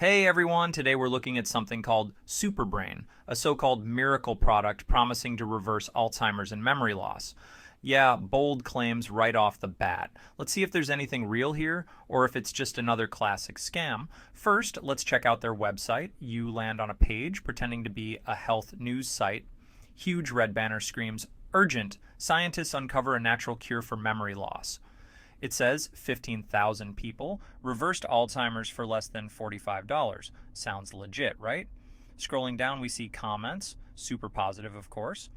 Hey everyone, today we're looking at something called SuperBrain, a so-called miracle product promising to reverse Alzheimer's and memory loss. Yeah, bold claims right off the bat. Let's see if there's anything real here or if it's just another classic scam. First, let's check out their website. You land on a page pretending to be a health news site. Huge red banner screams, "Urgent! Scientists uncover a natural cure for memory loss." It says 15,000 people reversed Alzheimer's for less than $45. Sounds legit, right? Scrolling down, we see comments, super positive, of course.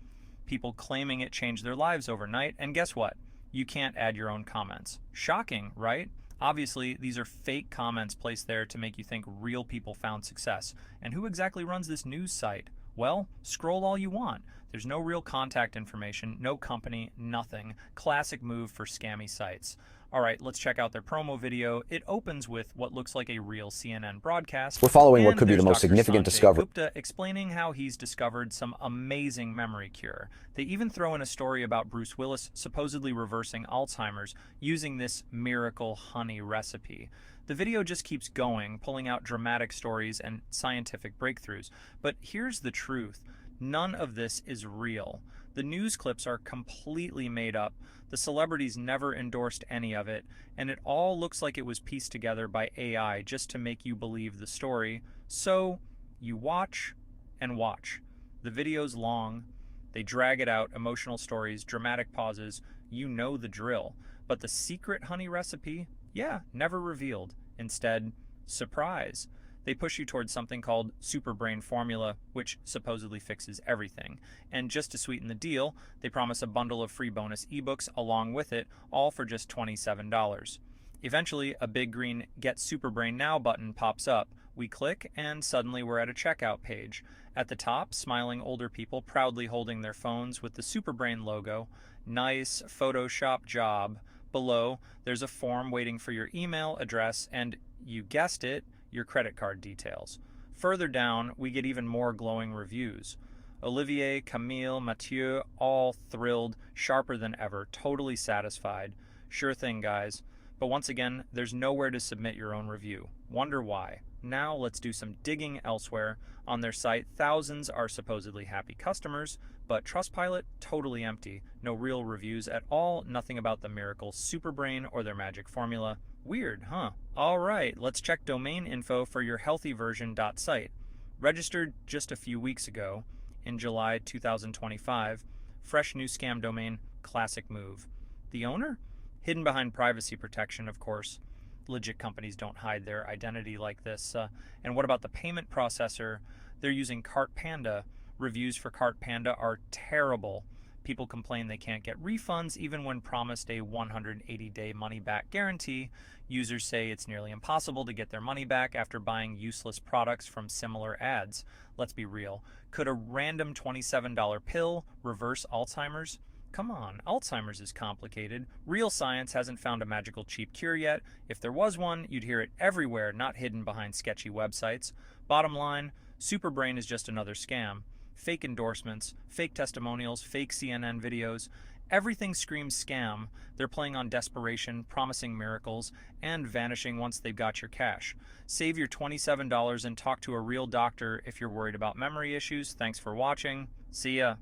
People claiming it changed their lives overnight, and guess what? You can't add your own comments. Shocking, right? Obviously, these are fake comments placed there to make you think real people found success. And who exactly runs this news site? Well, scroll all you want. There's no real contact information, no company, nothing. Classic move for scammy sites. All right, let's check out their promo video. It opens with what looks like a real CNN broadcast. We're following what and could be the there's most Dr. significant Sanjay discovery. Gupta explaining how he's discovered some amazing memory cure. They even throw in a story about Bruce Willis supposedly reversing Alzheimer's using this miracle honey recipe. The video just keeps going, pulling out dramatic stories and scientific breakthroughs. But here's the truth. None of this is real. The news clips are completely made up. The celebrities never endorsed any of it, and it all looks like it was pieced together by AI just to make you believe the story. So, you watch and watch. The video's long. They drag it out, emotional stories, dramatic pauses. You know the drill. But the secret honey recipe? Yeah, never revealed. Instead, surprise. They push you towards something called SuperBrain Formula, which supposedly fixes everything. And just to sweeten the deal, they promise a bundle of free bonus ebooks along with it, all for just $27. Eventually, a big green Get SuperBrain Now button pops up. We click, and suddenly we're at a checkout page. At the top, smiling older people proudly holding their phones with the SuperBrain logo. Nice Photoshop job. Below, there's a form waiting for your email address and, you guessed it, your credit card details. Further down, we get even more glowing reviews. Olivier, Camille, Mathieu, all thrilled, sharper than ever, totally satisfied. Sure thing, guys. But once again, there's nowhere to submit your own review. Wonder why. Now let's do some digging elsewhere. On their site, thousands are supposedly happy customers, but Trustpilot, totally empty. No real reviews at all, nothing about the miracle SuperBrain or their magic formula. Weird, huh? All right, let's check domain info for your-healthy-version.site. Registered just a few weeks ago, in July 2025. Fresh new scam domain, classic move. The owner? Hidden behind privacy protection, of course. Legit companies don't hide their identity like this. And what about the payment processor? They're using Cartpanda. Reviews for Cartpanda are terrible. People complain they can't get refunds even when promised a 180-day money-back guarantee. Users say it's nearly impossible to get their money back after buying useless products from similar ads. Let's be real. Could a random $27 pill reverse Alzheimer's? Come on, Alzheimer's is complicated. Real science hasn't found a magical cheap cure yet. If there was one, you'd hear it everywhere, not hidden behind sketchy websites. Bottom line, SuperBrain is just another scam. Fake endorsements, fake testimonials, fake CNN videos. Everything screams scam. They're playing on desperation, promising miracles, and vanishing once they've got your cash. Save your $27 and talk to a real doctor if you're worried about memory issues. Thanks for watching. See ya.